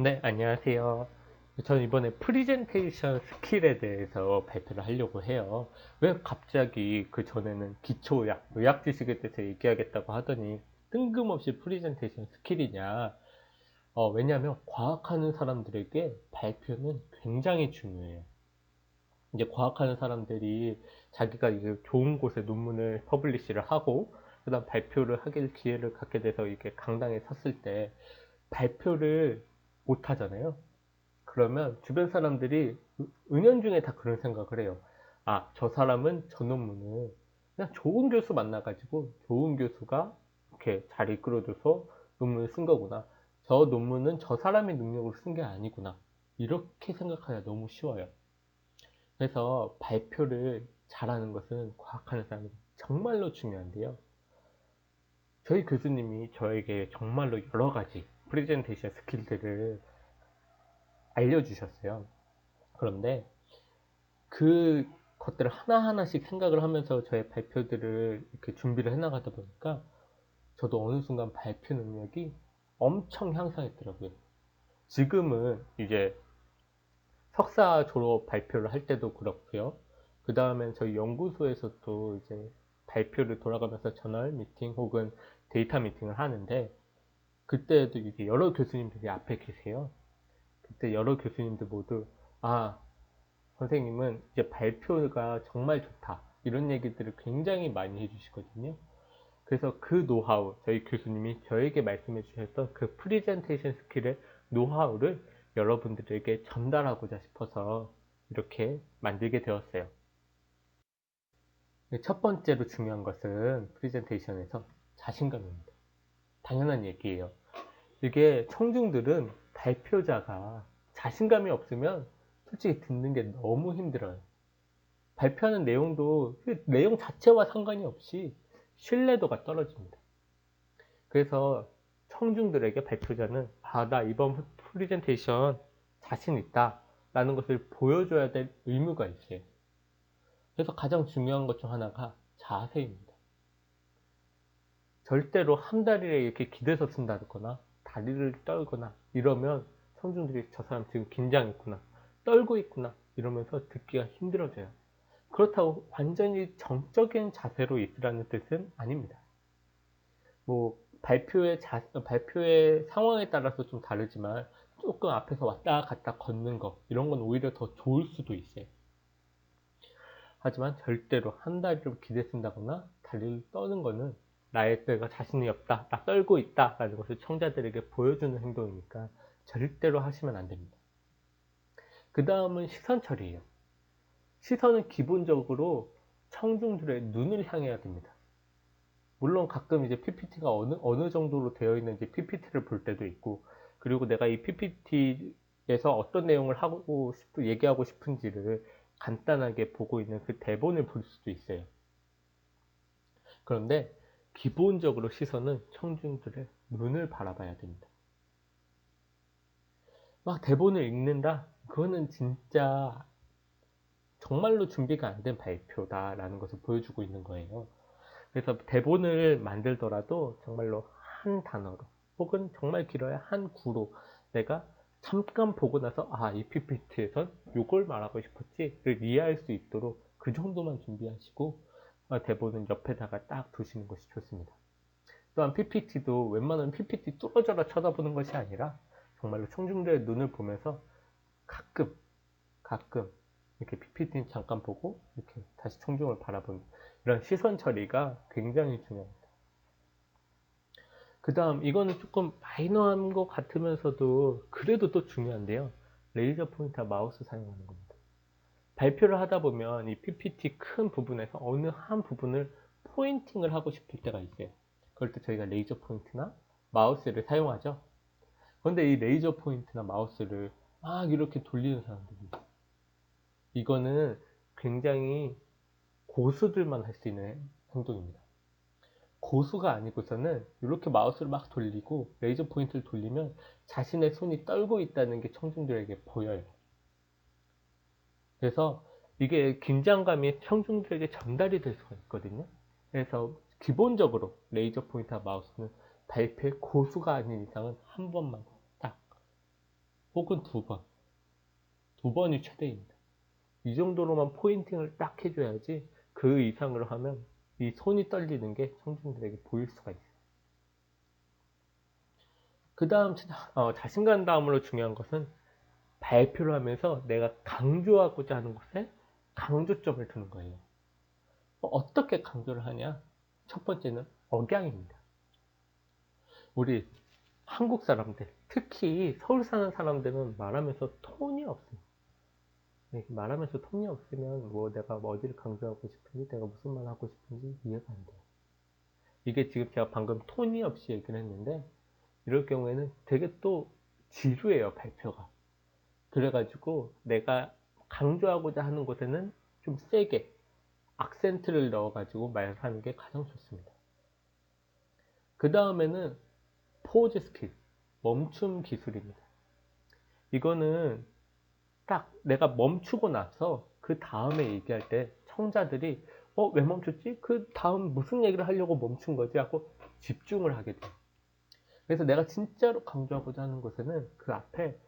네, 안녕하세요. 저는 이번에 프리젠테이션 스킬에 대해서 발표를 하려고 해요. 왜 갑자기 그 전에는 기초의학, 의학 지식에 대해서 얘기하겠다고 하더니 뜬금없이 프리젠테이션 스킬이냐. 왜냐하면 과학하는 사람들에게 발표는 굉장히 중요해요. 이제 과학하는 사람들이 자기가 이제 좋은 곳에 논문을 퍼블리시를 하고, 그 다음 발표를 하길 기회를 갖게 돼서 이게 강당에 섰을 때 발표를 못 하잖아요. 그러면 주변 사람들이 은연중에 다 그런 생각을 해요. 아, 저 사람은 저 논문을 그냥 좋은 교수 만나가지고 좋은 교수가 이렇게 잘 이끌어줘서 논문을 쓴 거구나. 저 논문은 저 사람의 능력으로 쓴 게 아니구나. 이렇게 생각하기가 너무 쉬워요. 그래서 발표를 잘하는 것은 과학하는 사람이 정말로 중요한데요. 저희 교수님이 저에게 정말로 여러 가지 프레젠테이션 스킬들을 알려주셨어요. 그런데 그 것들을 하나하나씩 생각을 하면서 저의 발표들을 이렇게 준비를 해나가다 보니까 저도 어느 순간 발표 능력이 엄청 향상했더라고요. 지금은 이제 석사 졸업 발표를 할 때도 그렇고요. 그 다음엔 저희 연구소에서도 이제 발표를 돌아가면서 저널 미팅 혹은 데이터 미팅을 하는데, 그때도 이게 여러 교수님들이 앞에 계세요. 그때 여러 교수님들 모두 아, 선생님은 이제 발표가 정말 좋다, 이런 얘기들을 굉장히 많이 해주시거든요. 그래서 그 노하우, 저희 교수님이 저에게 말씀해 주셨던 그 프리젠테이션 스킬의 노하우를 여러분들에게 전달하고자 싶어서 이렇게 만들게 되었어요. 첫 번째로 중요한 것은 프리젠테이션에서 자신감입니다. 당연한 얘기예요. 이게 청중들은 발표자가 자신감이 없으면 솔직히 듣는 게 너무 힘들어요. 발표하는 내용도 그 내용 자체와 상관이 없이 신뢰도가 떨어집니다. 그래서 청중들에게 발표자는 나 이번 프리젠테이션 자신 있다 라는 것을 보여줘야 될 의무가 있어요. 그래서 가장 중요한 것 중 하나가 자세입니다. 절대로 한 다리를 이렇게 기대서 쓴다거나 다리를 떨거나 이러면 청중들이 저 사람 지금 긴장했구나, 떨고 있구나 이러면서 듣기가 힘들어져요. 그렇다고 완전히 정적인 자세로 있으라는 뜻은 아닙니다. 뭐 발표의 상황에 따라서 좀 다르지만 조금 앞에서 왔다 갔다 걷는 거 이런 건 오히려 더 좋을 수도 있어요. 하지만 절대로 한 다리로 기대 쓴다거나 다리를 떠는 거는 내가 자신이 없다, 나 떨고 있다 라는 것을 청자들에게 보여주는 행동이니까 절대로 하시면 안 됩니다. 그 다음은 시선 처리예요. 시선은 기본적으로 청중들의 눈을 향해야 됩니다. 물론 가끔 이제 PPT가 어느 정도로 되어 있는지 PPT를 볼 때도 있고, 그리고 내가 이 PPT에서 어떤 내용을 얘기하고 싶은지를 간단하게 보고 있는 그 대본을 볼 수도 있어요. 그런데 기본적으로 시선은 청중들의 눈을 바라봐야 됩니다. 막 대본을 읽는다? 그거는 진짜 정말로 준비가 안 된 발표다라는 것을 보여주고 있는 거예요. 그래서 대본을 만들더라도 정말로 한 단어로 혹은 정말 길어야 한 구로 내가 잠깐 보고 나서 이 PPT에선 이걸 말하고 싶었지를 이해할 수 있도록 그 정도만 준비하시고 대본은 옆에다가 딱 두시는 것이 좋습니다. 또한 PPT도 웬만하면 PPT 뚫어져라 쳐다보는 것이 아니라 정말로 청중들의 눈을 보면서 가끔 이렇게 PPT 잠깐 보고 이렇게 다시 청중을 바라보는 이런 시선 처리가 굉장히 중요합니다. 그 다음 이거는 조금 마이너한 것 같으면서도 그래도 또 중요한데요. 레이저 포인터 마우스 사용하는 겁니다. 발표를 하다 보면 이 PPT 큰 부분에서 어느 한 부분을 포인팅을 하고 싶을 때가 있어요. 그럴 때 저희가 레이저 포인트나 마우스를 사용하죠. 그런데 이 레이저 포인트나 마우스를 막 이렇게 돌리는 사람들이 있어요. 이거는 굉장히 고수들만 할 수 있는 행동입니다. 고수가 아니고서는 이렇게 마우스를 막 돌리고 레이저 포인트를 돌리면 자신의 손이 떨고 있다는 게 청중들에게 보여요. 그래서 이게 긴장감이 청중들에게 전달이 될 수가 있거든요. 그래서 기본적으로 레이저 포인터 마우스는 발표의 고수가 아닌 이상은 한 번만 딱 혹은 두 번이 최대입니다. 이 정도로만 포인팅을 딱 해줘야지 그 이상으로 하면 이 손이 떨리는 게 청중들에게 보일 수가 있어요. 그 다음 자신감 다음으로 중요한 것은 발표를 하면서 내가 강조하고자 하는 것에 강조점을 두는 거예요. 어떻게 강조를 하냐? 첫 번째는 억양입니다. 우리 한국 사람들, 특히 서울 사는 사람들은 말하면서 톤이 없어요. 말하면서 톤이 없으면 내가 어디를 강조하고 싶은지, 내가 무슨 말 하고 싶은지 이해가 안 돼요. 이게 지금 제가 방금 톤이 없이 얘기를 했는데, 이럴 경우에는 되게 또 지루해요, 발표가. 그래가지고 내가 강조하고자 하는 곳에는 좀 세게 악센트를 넣어가지고 말하는 게 가장 좋습니다. 그 다음에는 포즈 스킬, 멈춤 기술입니다. 이거는 딱 내가 멈추고 나서 그 다음에 얘기할 때 청자들이 왜 멈췄지? 그 다음 무슨 얘기를 하려고 멈춘 거지? 하고 집중을 하게 돼요. 그래서 내가 진짜로 강조하고자 하는 것에는 그 앞에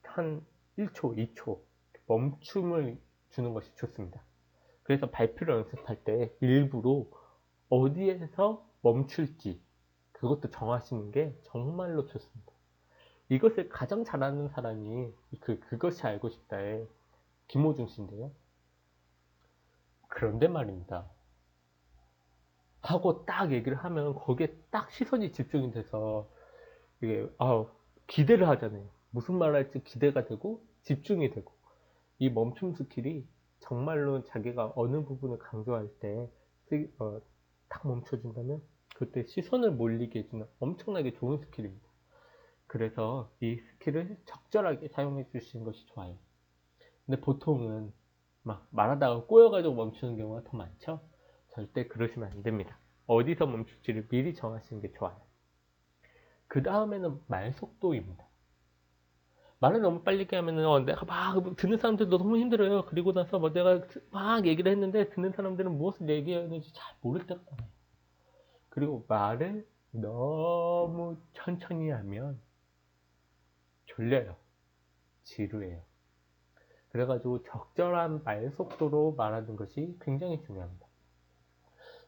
한 1초, 2초 멈춤을 주는 것이 좋습니다. 그래서 발표를 연습할 때 일부러 어디에서 멈출지 그것도 정하시는 게 정말로 좋습니다. 이것을 가장 잘하는 사람이 그것이 알고 싶다의 김호중 씨인데요. 그런데 말입니다. 하고 딱 얘기를 하면 거기에 딱 시선이 집중이 돼서 이게 기대를 하잖아요. 무슨 말 할지 기대가 되고 집중이 되고 이 멈춤 스킬이 정말로 자기가 어느 부분을 강조할 때 딱 멈춰준다면 그때 시선을 몰리게 해주는 엄청나게 좋은 스킬입니다. 그래서 이 스킬을 적절하게 사용해 주시는 것이 좋아요. 근데 보통은 막 말하다가 꼬여가지고 멈추는 경우가 더 많죠? 절대 그러시면 안 됩니다. 어디서 멈출지를 미리 정하시는 게 좋아요. 그 다음에는 말 속도입니다. 말을 너무 빨리 하면은 내가 막 듣는 사람들도 너무 힘들어요. 그리고 나서 내가 막 얘기를 했는데 듣는 사람들은 무엇을 얘기하는지 잘 모를 때가 많아요. 그리고 말을 너무 천천히 하면 졸려요. 지루해요. 그래가지고 적절한 말 속도로 말하는 것이 굉장히 중요합니다.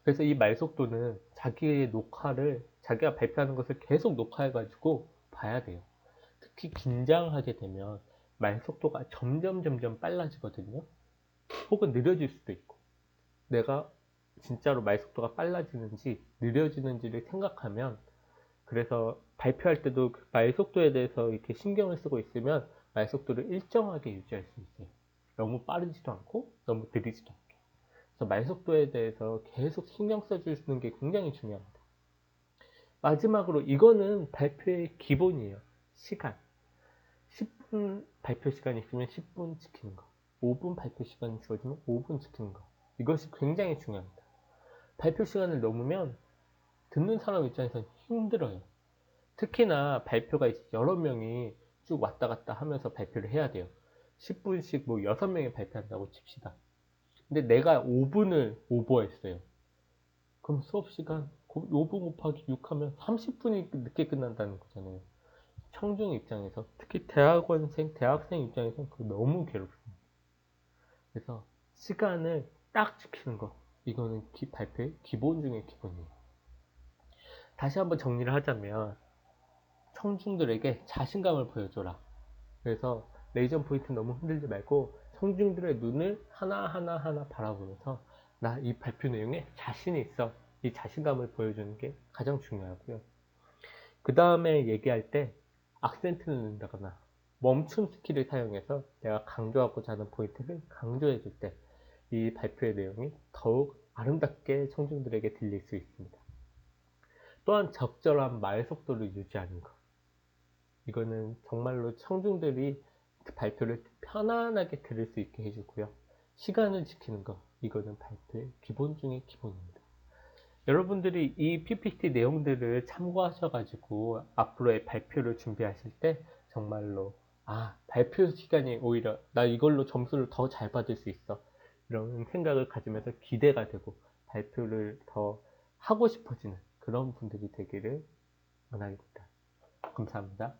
그래서 이 말 속도는 자기의 녹화를 자기가 발표하는 것을 계속 녹화해가지고 봐야 돼요. 특히 긴장하게 되면 말 속도가 점점 빨라지거든요. 혹은 느려질 수도 있고 내가 진짜로 말 속도가 빨라지는지 느려지는지를 생각하면 그래서 발표할 때도 말 속도에 대해서 이렇게 신경을 쓰고 있으면 말 속도를 일정하게 유지할 수 있어요. 너무 빠르지도 않고 너무 느리지도 않게. 그래서 말 속도에 대해서 계속 신경 써주는 게 굉장히 중요합니다. 마지막으로 이거는 발표의 기본이에요. 시간. 10분 발표 시간이 있으면 10분 지키는 거. 5분 발표 시간이 주어지면 5분 지키는 거. 이것이 굉장히 중요합니다. 발표 시간을 넘으면 듣는 사람 입장에서는 힘들어요. 특히나 발표가 여러 명이 쭉 왔다 갔다 하면서 발표를 해야 돼요. 10분씩 6명이 발표한다고 칩시다. 근데 내가 5분을 오버했어요. 그럼 수업 시간 5분 곱하기 6 하면 30분이 늦게 끝난다는 거잖아요. 청중 입장에서, 특히 대학생 입장에서는 그거 너무 괴롭습니다. 그래서 시간을 딱 지키는 거, 이거는 발표의 기본 중에 기본이에요. 다시 한번 정리를 하자면 청중들에게 자신감을 보여줘라. 그래서 레이저 포인트 너무 흔들지 말고 청중들의 눈을 하나하나 바라보면서 나 이 발표 내용에 자신이 있어, 이 자신감을 보여주는 게 가장 중요하고요. 그 다음에 얘기할 때 악센트를 넣는다거나 멈춤 스킬을 사용해서 내가 강조하고자 하는 포인트를 강조해 줄 때 이 발표의 내용이 더욱 아름답게 청중들에게 들릴 수 있습니다. 또한 적절한 말 속도를 유지하는 것, 이거는 정말로 청중들이 발표를 편안하게 들을 수 있게 해주고요. 시간을 지키는 것, 이거는 발표의 기본 중의 기본입니다. 여러분들이 이 PPT 내용들을 참고하셔가지고 앞으로의 발표를 준비하실 때 정말로 발표 시간이 오히려 나 이걸로 점수를 더 잘 받을 수 있어, 이런 생각을 가지면서 기대가 되고 발표를 더 하고 싶어지는 그런 분들이 되기를 원합니다. 감사합니다.